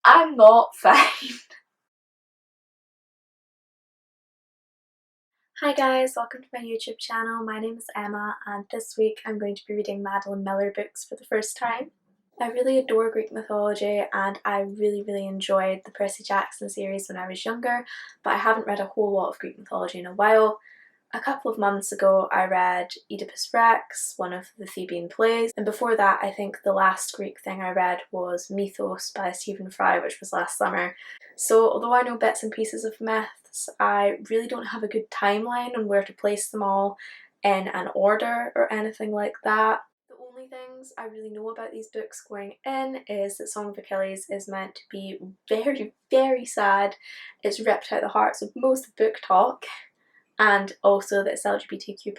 I'm not fine. Hi guys, welcome to my YouTube channel. My name is Emma and this week I'm going to be reading Madeline Miller books for the first time. I really adore Greek mythology and I really enjoyed the Percy Jackson series when I was younger, but I haven't read a whole lot of Greek mythology in a while. A couple of months ago I read Oedipus Rex, one of the Theban plays, and before that I think the last Greek thing I read was Mythos by Stephen Fry, which was last summer. So although I know bits and pieces of myths, I really don't have a good timeline on where to place them all in an order or anything like that. The only things I really know about these books going in is that Song of Achilles is meant to be very sad. It's ripped out the hearts of most of book talk, and also that it's LGBTQ+,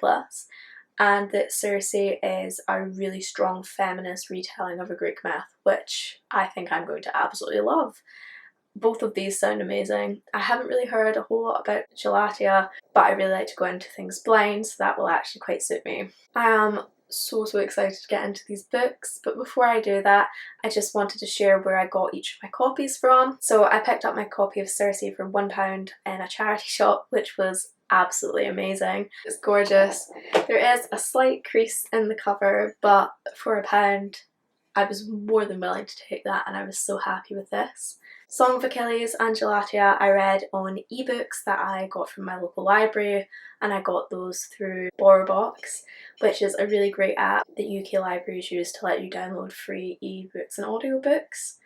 and that Circe is a really strong feminist retelling of a Greek myth, which I think I'm going to absolutely love. Both of these sound amazing. I haven't really heard a whole lot about Galatea, but I really like to go into things blind, so that will actually quite suit me. I am so excited to get into these books, but before I do that I just wanted to share where I got each of my copies from. So I picked up my copy of Circe for £1 in a charity shop, which was absolutely amazing. It's gorgeous. There is a slight crease in the cover, but for £1 I was more than willing to take that and I was so happy with this. Song of Achilles and Galatea I read on ebooks that I got from my local library, and I got those through BorrowBox, which is a really great app that UK libraries use to let you download free ebooks and audiobooks.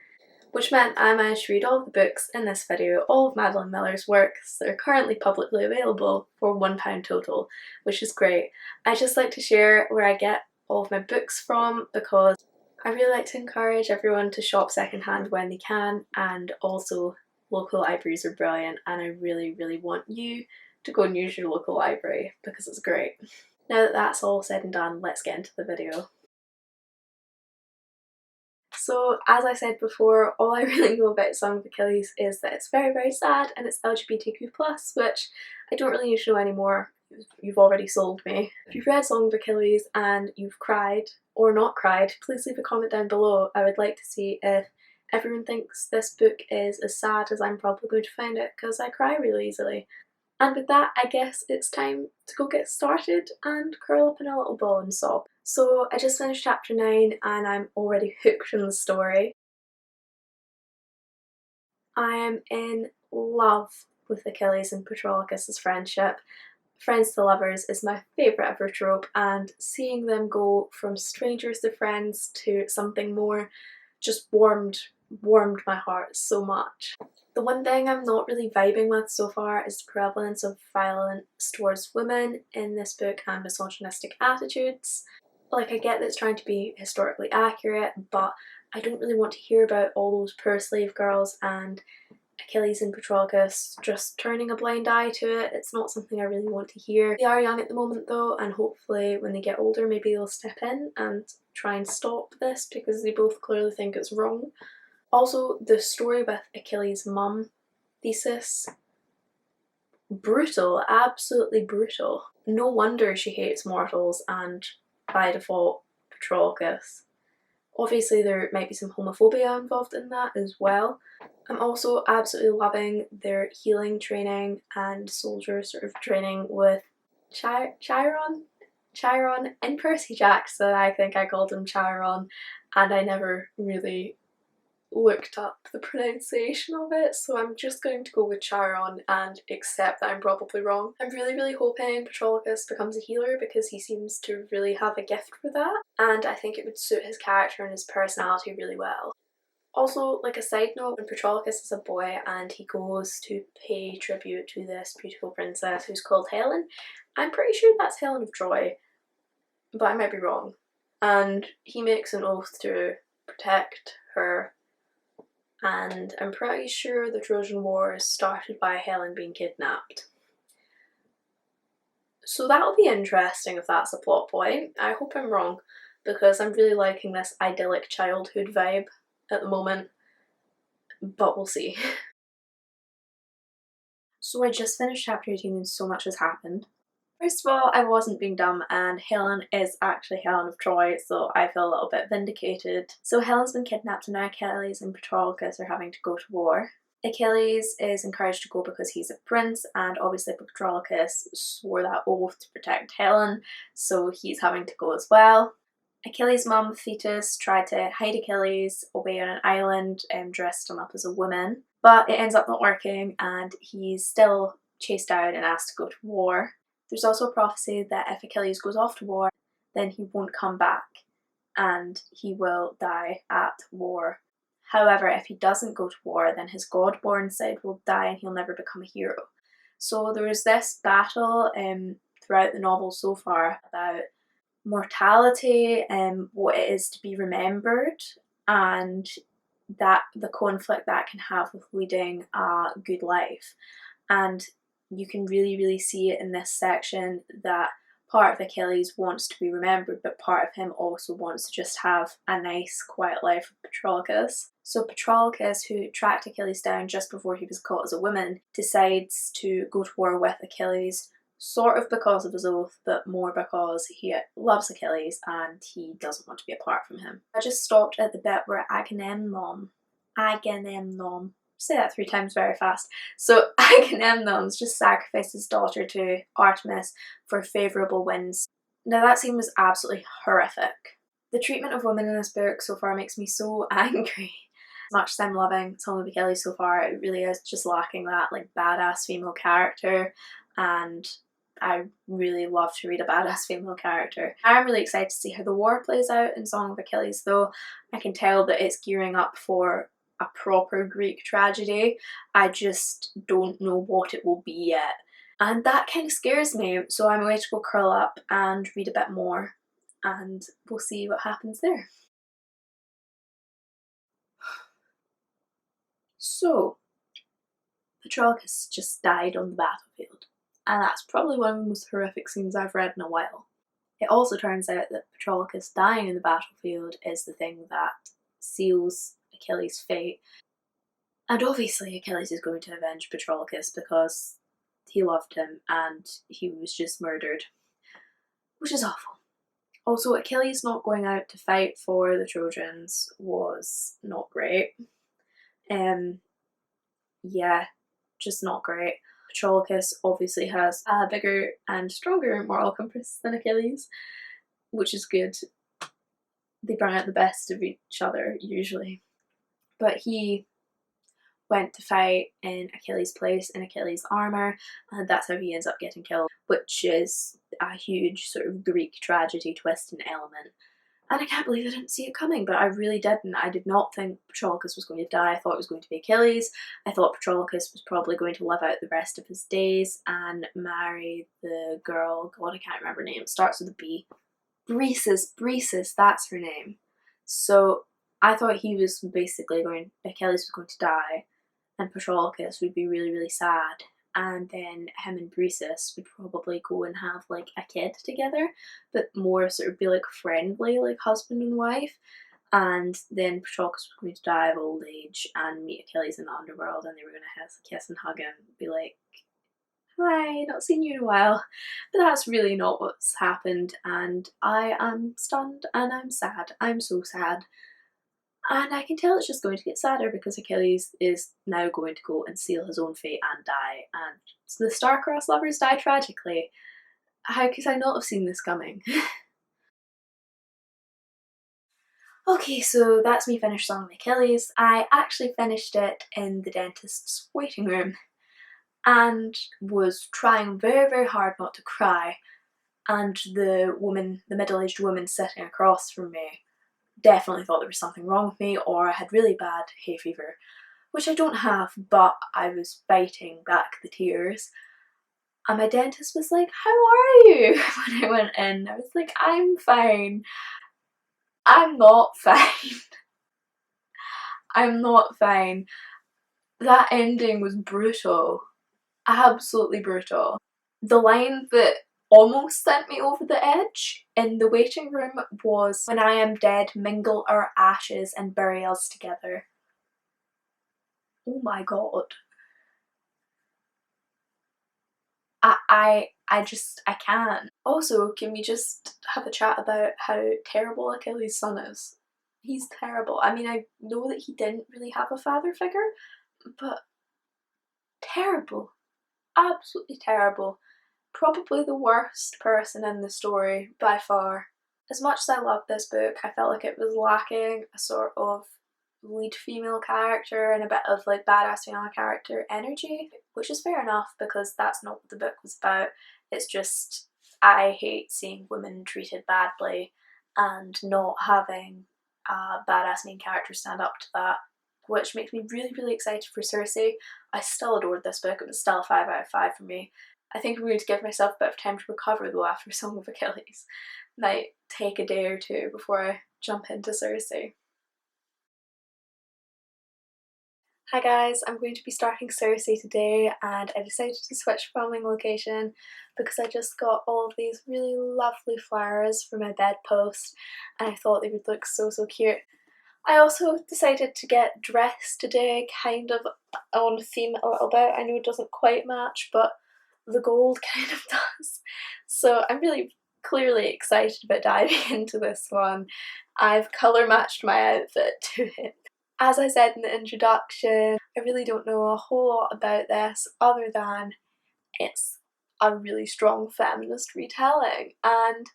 Which meant I managed to read all of the books in this video, all of Madeline Miller's works that are currently publicly available for £1 total, which is great. I just like to share where I get all of my books from because I really like to encourage everyone to shop secondhand when they can, and also local libraries are brilliant and I really want you to go and use your local library because it's great. Now that that's all said and done, let's get into the video. So as I said before, all I really know about Song of Achilles is that it's very sad and it's LGBTQ+, which I don't really need to know anymore. You've already sold me. If you've read Song of Achilles and you've cried or not cried, please leave a comment down below. I would like to see if everyone thinks this book is as sad as I'm probably going to find it, because I cry really easily. And with that, I guess it's time to go get started and curl up in a little ball and sob. So I just finished chapter 9 and I'm already hooked on the story. I am in love with Achilles and Patroclus' friendship. Friends to lovers is my favourite ever trope, and seeing them go from strangers to friends to something more just warmed my heart so much. The one thing I'm not really vibing with so far is the prevalence of violence towards women in this book and misogynistic attitudes. Like, I get that it's trying to be historically accurate, but I don't really want to hear about all those poor slave girls and Achilles and Patroclus just turning a blind eye to it. It's not something I really want to hear. They are young at the moment though, and hopefully when they get older maybe they'll step in and try and stop this, because they both clearly think it's wrong. Also, the story with Achilles' mum, Theseus, brutal, absolutely brutal. No wonder she hates mortals and, by default, Patroclus. Obviously there might be some homophobia involved in that as well. I'm also absolutely loving their healing training and soldier sort of training with Chiron in Percy Jackson. I think I called him Chiron, and I never really looked up the pronunciation of it, so I'm just going to go with Chiron and accept that I'm probably wrong. I'm really hoping Patroclus becomes a healer because he seems to really have a gift for that, and I think it would suit his character and his personality really well. Also, like a side note, when Patroclus is a boy and he goes to pay tribute to this beautiful princess who's called Helen, I'm pretty sure that's Helen of Troy, but I might be wrong, and he makes an oath to protect her. And I'm pretty sure the Trojan War is started by Helen being kidnapped. So that'll be interesting if that's a plot point. I hope I'm wrong, because I'm really liking this idyllic childhood vibe at the moment, but we'll see. So I just finished chapter 18 and so much has happened. First of all, I wasn't being dumb, and Helen is actually Helen of Troy, so I feel a little bit vindicated. So Helen's been kidnapped and now Achilles and Patroclus are having to go to war. Achilles is encouraged to go because he's a prince, and obviously Patroclus swore that oath to protect Helen, so he's having to go as well. Achilles' mum, Thetis, tried to hide Achilles away on an island and dressed him up as a woman, but it ends up not working and he's still chased down and asked to go to war. There's also a prophecy that if Achilles goes off to war, then he won't come back and he will die at war. However, if he doesn't go to war, then his god-born side will die and he'll never become a hero. So there is this battle throughout the novel so far about mortality and what it is to be remembered, and that the conflict that can have with leading a good life. And you can really see it in this section that part of Achilles wants to be remembered, but part of him also wants to just have a nice quiet life with Patroclus. So Patroclus, who tracked Achilles down just before he was caught as a woman, decides to go to war with Achilles, sort of because of his oath, but more because he loves Achilles and he doesn't want to be apart from him. I just stopped at the bit where Agamemnon, say that 3 times very fast. So Agamemnon's just sacrificed his daughter to Artemis for favourable winds. Now that scene was absolutely horrific. The treatment of women in this book so far makes me so angry. As much as I'm loving Song of Achilles so far, it really is just lacking that like badass female character, and I really love to read a badass female character. I'm really excited to see how the war plays out in Song of Achilles, though I can tell that it's gearing up for a proper Greek tragedy. I just don't know what it will be yet. And that kind of scares me, so I'm going to go curl up and read a bit more, and we'll see what happens there. So, Patroclus just died on the battlefield, and that's probably one of the most horrific scenes I've read in a while. It also turns out that Patroclus dying in the battlefield is the thing that seals Achilles' fate. And obviously Achilles is going to avenge Patroclus because he loved him and he was just murdered, which is awful. Also, Achilles not going out to fight for the Trojans was not great. Yeah, just not great. Patroclus obviously has a bigger and stronger moral compass than Achilles, which is good. They bring out the best of each other, usually. But he went to fight in Achilles' place in Achilles' armour, and that's how he ends up getting killed, which is a huge sort of Greek tragedy twist and element. And I can't believe I didn't see it coming, but I really didn't. I did not think Patroclus was going to die. I thought it was going to be Achilles. I thought Patroclus was probably going to live out the rest of his days and marry the girl, God, I can't remember her name, it starts with a B. Breesis, that's her name. So I thought he was basically Achilles was going to die, and Patroclus would be really sad, and then him and Breesis would probably go and have like a kid together, but more sort of be like friendly, like husband and wife, and then Patroclus was going to die of old age and meet Achilles in the underworld, and they were going to kiss and hug and be like, hi, not seen you in a while. But that's really not what's happened, and I am stunned and I'm sad. I'm so sad. And I can tell it's just going to get sadder because Achilles is now going to go and seal his own fate and die, and the star-crossed lovers die tragically. How could I not have seen this coming? Okay, so that's me finished Song of Achilles. I actually finished it in the dentist's waiting room and was trying very hard not to cry, and the middle-aged woman sitting across from me definitely thought there was something wrong with me or I had really bad hay fever, which I don't have, but I was biting back the tears. And my dentist was like, how are you? When I went in, I was like, I'm fine. I'm not fine. I'm not fine. That ending was brutal. Absolutely brutal. The line that almost sent me over the edge in the waiting room was, when I am dead, mingle our ashes and bury us together. Oh my god. I can't. Also, can we just have a chat about how terrible Achilles' son is? He's terrible. I mean, I know that he didn't really have a father figure, but terrible. Absolutely terrible. Probably the worst person in the story by far. As much as I loved this book, I felt like it was lacking a sort of lead female character and a bit of like badass female character energy, which is fair enough because that's not what the book was about. It's just I hate seeing women treated badly and not having a badass main character stand up to that, which makes me really, really excited for Circe. I still adored this book. It was still a 5 out of 5 for me. I think I'm going to give myself a bit of time to recover though after Song of Achilles. Might take a day or two before I jump into Circe. Hi guys, I'm going to be starting Circe today and I decided to switch filming location because I just got all of these really lovely flowers for my bedpost and I thought they would look so cute. I also decided to get dressed today, kind of on theme a little bit. I know it doesn't quite match, but the gold kind of does. So I'm really clearly excited about diving into this one. I've colour matched my outfit to it. As I said in the introduction, I really don't know a whole lot about this other than it's a really strong feminist retelling, and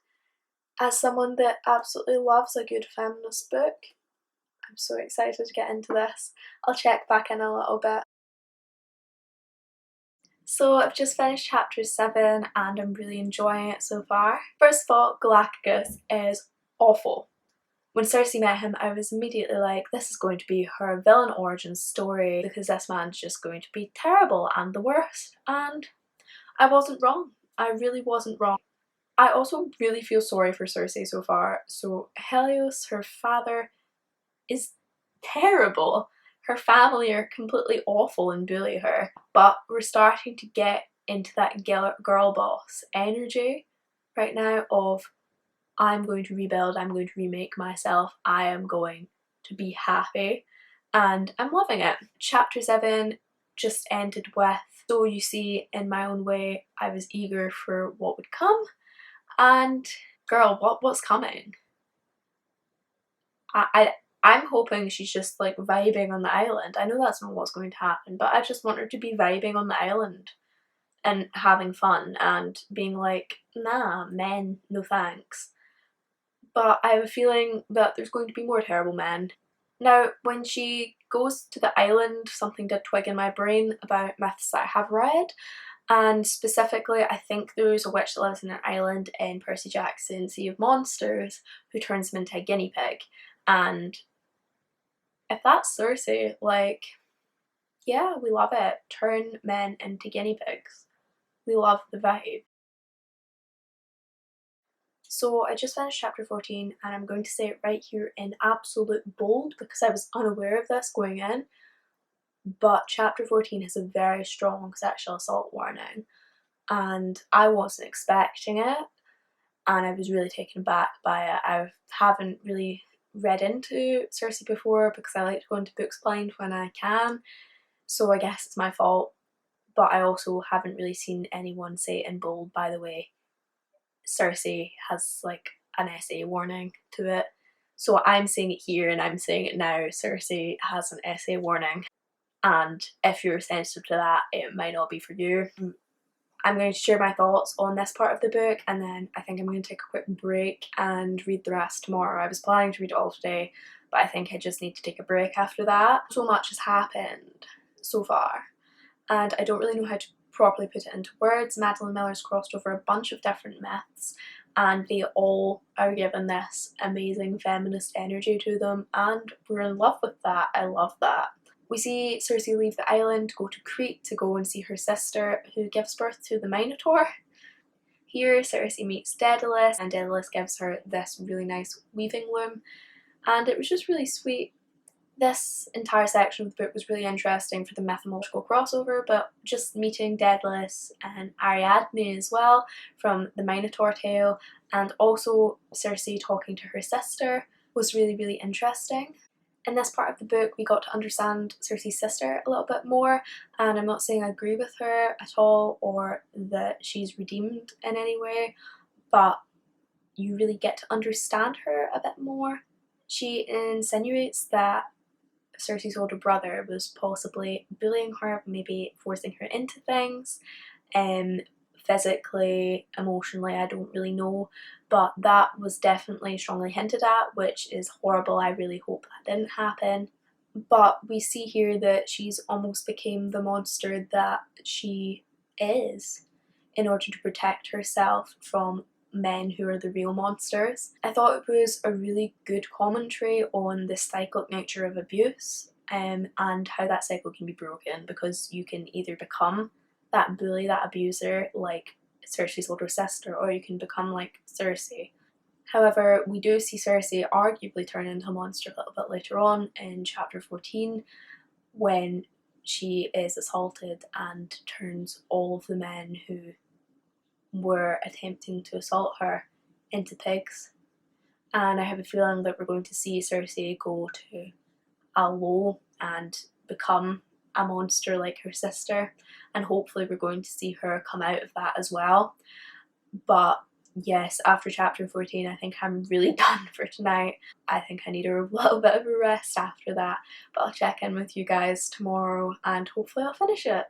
as someone that absolutely loves a good feminist book, I'm so excited to get into this. I'll check back in a little bit. So I've just finished chapter 7 and I'm really enjoying it so far. First of all, Galactus is awful. When Circe met him, I was immediately like, this is going to be her villain origin story because this man's just going to be terrible and the worst. And I wasn't wrong. I really wasn't wrong. I also really feel sorry for Circe so far. So Helios, her father, is terrible. Her family are completely awful and bully her. But we're starting to get into that girl boss energy right now of I'm going to rebuild, I'm going to remake myself, I am going to be happy, and I'm loving it. Chapter 7 just ended with, so you see, in my own way, I was eager for what would come, and girl, what's coming? I'm hoping she's just like vibing on the island. I know that's not what's going to happen, but I just want her to be vibing on the island and having fun and being like, nah, men, no thanks. But I have a feeling that there's going to be more terrible men. Now, when she goes to the island, something did twig in my brain about myths that I have read, and specifically I think there's a witch that lives in an island in Percy Jackson's Sea of Monsters who turns them into a guinea pig, and if that's Circe, like, yeah, we love it. Turn men into guinea pigs. We love the vibe. So I just finished chapter 14 and I'm going to say it right here in absolute bold because I was unaware of this going in, but chapter 14 has a very strong sexual assault warning and I wasn't expecting it and I was really taken aback by it. I haven't really read into Circe before because I like to go into books blind when I can, so I guess it's my fault, but I also haven't really seen anyone say it in bold, by the way. Circe has like an essay warning to it. So I'm saying it here and I'm saying it now. Circe has an essay warning. And if you're sensitive to that, it might not be for you. I'm going to share my thoughts on this part of the book and then I think I'm going to take a quick break and read the rest tomorrow. I was planning to read it all today, but I think I just need to take a break after that. So much has happened so far and I don't really know how to properly put it into words. Madeline Miller's crossed over a bunch of different myths and they all are given this amazing feminist energy to them and we're in love with that. I love that. We see Circe leave the island, go to Crete to go and see her sister who gives birth to the Minotaur. Here Circe meets Daedalus and Daedalus gives her this really nice weaving loom and it was just really sweet. This entire section of the book was really interesting for the mythological crossover, but just meeting Daedalus and Ariadne as well from the Minotaur tale and also Circe talking to her sister was really, really interesting. In this part of the book we got to understand Circe's sister a little bit more, and I'm not saying I agree with her at all or that she's redeemed in any way, but you really get to understand her a bit more. She insinuates that Circe's older brother was possibly bullying her, maybe forcing her into things, physically, emotionally, I don't really know, but that was definitely strongly hinted at, which is horrible. I really hope that didn't happen. But we see here that she's almost became the monster that she is in order to protect herself from men who are the real monsters. I thought it was a really good commentary on the cyclic nature of abuse, and how that cycle can be broken, because you can either become that bully, that abuser, like Circe's older sister, or you can become like Circe. However, we do see Circe arguably turn into a monster a little bit later on in chapter 14, when she is assaulted and turns all of the men who were attempting to assault her into pigs. And I have a feeling that we're going to see Circe go to a low and become a monster like her sister, and hopefully we're going to see her come out of that as well. But yes, after chapter 14 I think I'm really done for tonight. I think I need a little bit of a rest after that, but I'll check in with you guys tomorrow and hopefully I'll finish it.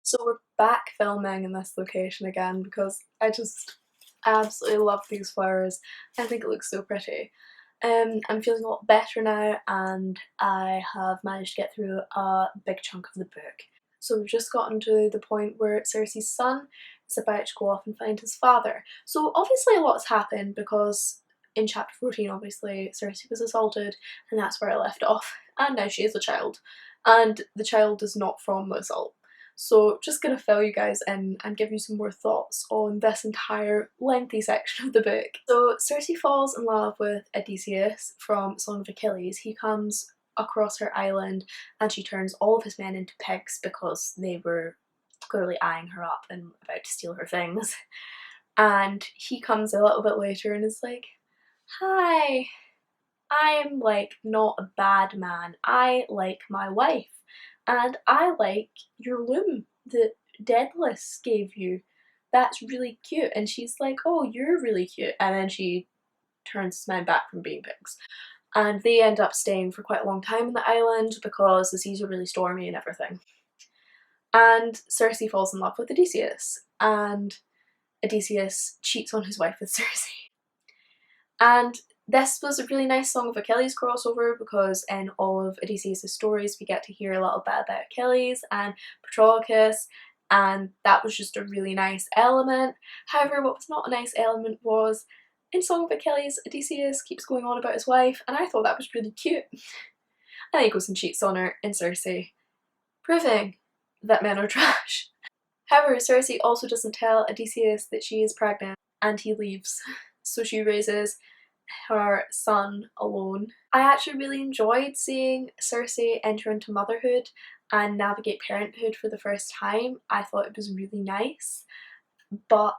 So we're back filming in this location again because I just absolutely love these flowers. I think it looks so pretty. I'm feeling a lot better now and I have managed to get through a big chunk of the book. So we've just gotten to the point where Circe's son is about to go off and find his father. So obviously a lot's happened, because in chapter 14 obviously Circe was assaulted and that's where I left off, and now she is a child and the child is not from the assault. So just gonna fill you guys in and give you some more thoughts on this entire lengthy section of the book. So Circe falls in love with Odysseus from Song of Achilles. He comes across her island and she turns all of his men into pigs because they were clearly eyeing her up and about to steal her things. And he comes a little bit later and is like, "Hi, I'm like not a bad man. I like my wife. And I like your loom that Daedalus gave you. That's really cute." And she's like, "Oh, you're really cute." And then she turns his men back from being pigs. And they end up staying for quite a long time on the island because the seas are really stormy and everything. And Circe falls in love with Odysseus, and Odysseus cheats on his wife with Circe. And this was a really nice Song of Achilles crossover, because in all of Odysseus' stories we get to hear a little bit about Achilles and Patroclus, and that was just a really nice element. However, what was not a nice element was, in Song of Achilles, Odysseus keeps going on about his wife, and I thought that was really cute. And then he goes and cheats on her in Circe, proving that men are trash. However, Circe also doesn't tell Odysseus that she is pregnant, and he leaves. So she raises her son alone. I actually really enjoyed seeing Circe enter into motherhood and navigate parenthood for the first time. I thought it was really nice, but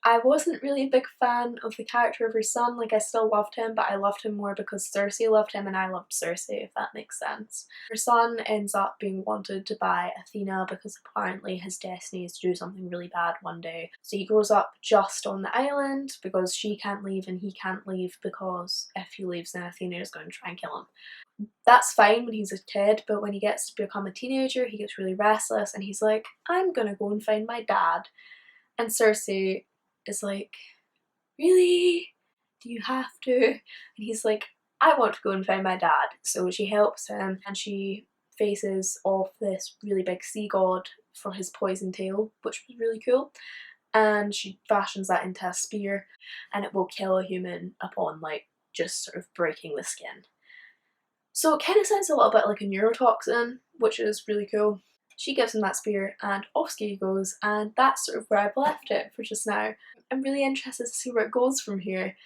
I wasn't really a big fan of the character of her son. Like, I still loved him, but I loved him more because Circe loved him and I loved Circe, if that makes sense. Her son ends up being wanted by Athena because apparently his destiny is to do something really bad one day. So he grows up just on the island because she can't leave and he can't leave because if he leaves then Athena is going to try and kill him. That's fine when he's a kid, but when he gets to become a teenager he gets really restless and he's like, "I'm gonna go and find my dad." And Circe is like, "Really? Do you have to?" And he's like, "I want to go and find my dad." So she helps him and she faces off this really big sea god for his poison tail, which was really cool. And she fashions that into a spear and it will kill a human upon like just sort of breaking the skin. So it kind of sounds a little bit like a neurotoxin, which is really cool. She gives him that spear and off he goes, and that's sort of where I've left it for just now. I'm really interested to see where it goes from here,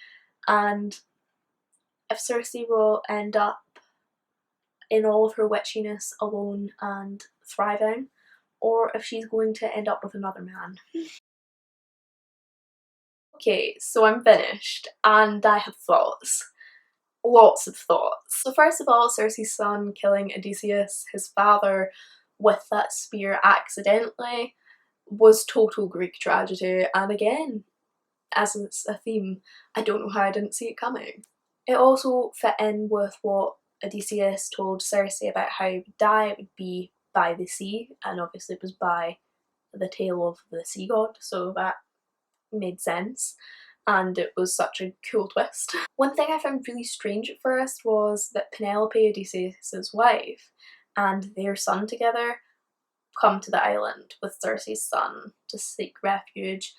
and if Circe will end up in all of her witchiness alone and thriving, or if she's going to end up with another man. Okay, so I'm finished and I have thoughts. lots of thoughts. So first of all, Circe's son killing Odysseus, his father, with that spear accidentally was total Greek tragedy, and again, as it's a theme, I don't know how I didn't see it coming. It also fit in with what Odysseus told Circe about how he would die. It would be by the sea, and obviously it was by the tail of the sea god, so that made sense, and it was such a cool twist. One thing I found really strange at first was that Penelope, Odysseus' wife, and their son together come to the island with Circe's son to seek refuge.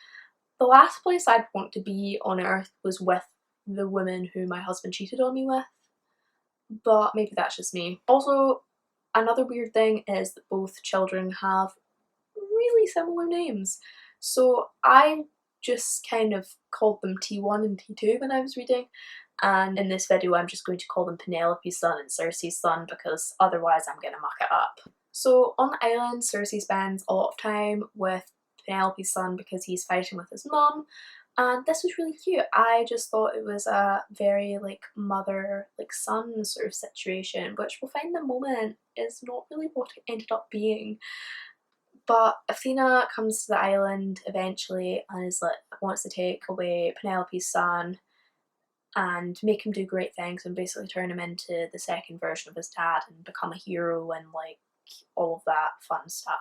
The last place I'd want to be on Earth was with the woman who my husband cheated on me with, but maybe that's just me. Also, another weird thing is that both children have really similar names, so I just kind of called them T1 and T2 when I was reading, and in this video I'm just going to call them Penelope's son and Circe's son because otherwise I'm gonna muck it up. So on the island, Circe spends a lot of time with Penelope's son because he's fighting with his mum, and this was really cute. I just thought it was a very like mother like son sort of situation, which we'll find in a moment is not really what it ended up being. But Athena comes to the island eventually and is like wants to take away Penelope's son and make him do great things and basically turn him into the second version of his dad and become a hero and like all of that fun stuff.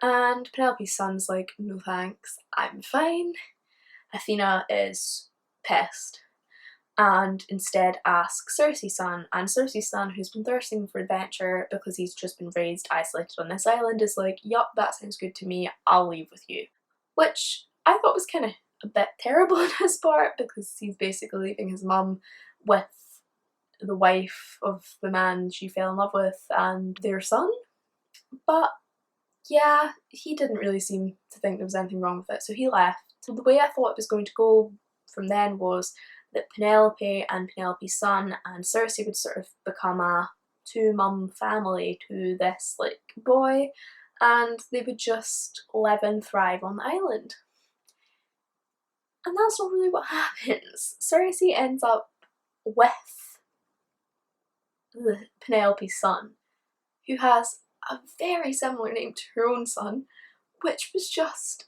And Penelope's son's like, no thanks, I'm fine. Athena is pissed and instead asks Circe's son, and Circe's son, who's been thirsting for adventure because he's just been raised isolated on this island, is like, yup, that sounds good to me, I'll leave with you. Which I thought was kind of a bit terrible on his part because he's basically leaving his mum with the wife of the man she fell in love with and their son. But yeah, he didn't really seem to think there was anything wrong with it, so he left. So the way I thought it was going to go from then was that Penelope and Penelope's son and Circe would sort of become a two-mum family to this like boy, and they would just live and thrive on the island. And that's not really what happens. Circe ends up with Penelope's son, who has a very similar name to her own son, which was just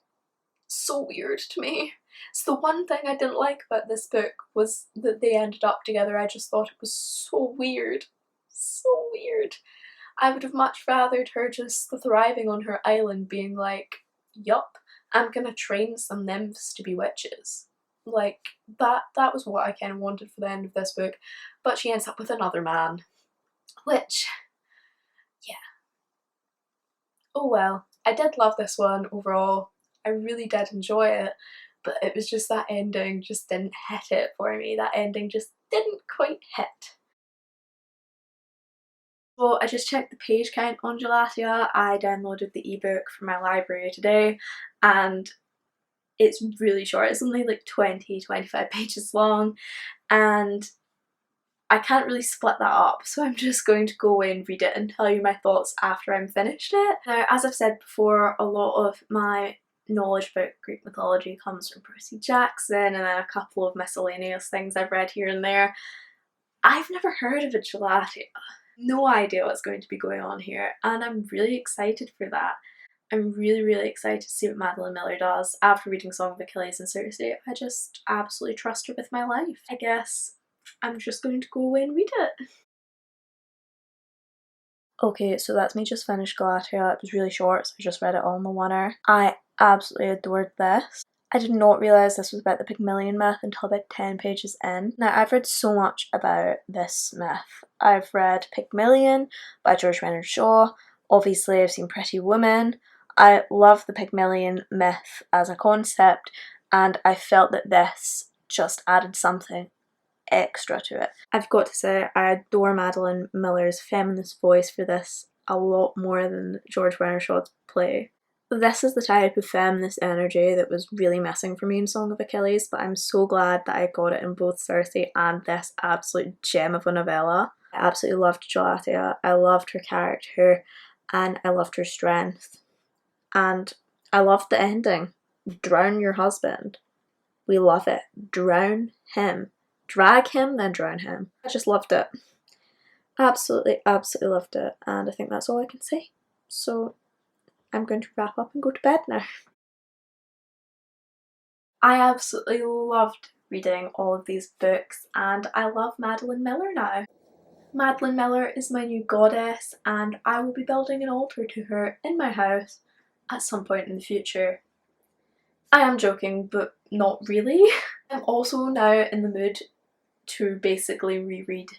so weird to me. So the one thing I didn't like about this book was that they ended up together. I just thought it was so weird. So weird. I would have much rathered her just thriving on her island being like, yup, I'm gonna train some nymphs to be witches. Like, that was what I kind of wanted for the end of this book, but she ends up with another man. Which, yeah. Oh well. I did love this one overall. I really did enjoy it, but it was just that ending just didn't hit it for me. That ending just didn't quite hit. So I just checked the page count on Galatea. I downloaded the ebook from my library today and it's really short. It's only like 20-25 pages long and I can't really split that up, so I'm just going to go away and read it and tell you my thoughts after I'm finished it. Now, as I've said before, a lot of my knowledge about Greek mythology comes from Percy Jackson and then a couple of miscellaneous things I've read here and there. I've never heard of a Galatea. No idea what's going to be going on here, and I'm really excited for that. I'm really excited to see what Madeline Miller does. After reading Song of Achilles and Circe, I just absolutely trust her with my life. I guess I'm just going to go away and read it. Okay, so that's me just finished Galatea. It was really short, so I just read it all in the one hour. I absolutely adored this. I did not realise this was about the Pygmalion myth until about 10 pages in. Now, I've read so much about this myth. I've read Pygmalion by George Bernard Shaw. Obviously, I've seen Pretty Woman. I love the Pygmalion myth as a concept, and I felt that this just added something extra to it. I've got to say, I adore Madeline Miller's feminist voice for this a lot more than George Bernard Shaw's play. This is the type of feminist energy that was really missing for me in Song of Achilles, but I'm so glad that I got it in both Circe and this absolute gem of a novella. I absolutely loved Galatea, I loved her character, and I loved her strength. And I loved the ending. Drown your husband. We love it. Drown him. drag him than drown him. I just loved it. Absolutely, absolutely loved it, and I think that's all I can say. So I'm going to wrap up and go to bed now. I absolutely loved reading all of these books, and I love Madeline Miller now. Madeline Miller is my new goddess, and I will be building an altar to her in my house at some point in the future. I am joking, but not really. I'm also now in the mood to basically reread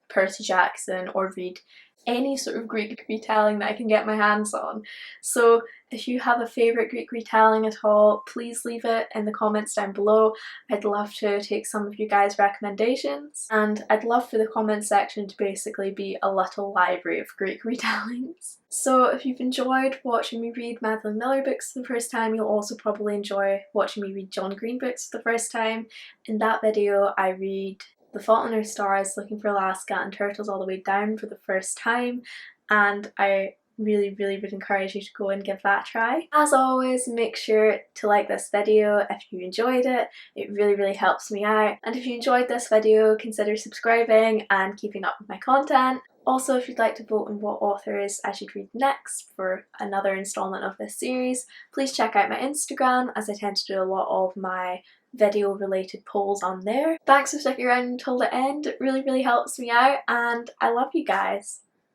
Percy Jackson or read any sort of Greek retelling that I can get my hands on. So if you have a favourite Greek retelling at all, please leave it in the comments down below. I'd love to take some of you guys' recommendations, and I'd love for the comments section to basically be a little library of Greek retellings. So if you've enjoyed watching me read Madeline Miller books for the first time, you'll also probably enjoy watching me read John Green books for the first time. In that video I read The Fault in Our Stars, Looking for Alaska, and Turtles All the Way Down for the first time, and I really would encourage you to go and give that a try. As always, make sure to like this video if you enjoyed it. It really helps me out, and if you enjoyed this video, consider subscribing and keeping up with my content. Also, if you'd like to vote on what authors I should read next for another installment of this series, please check out my Instagram, as I tend to do a lot of my video related polls on there. Thanks for sticking around until the end, it really helps me out, and I love you guys.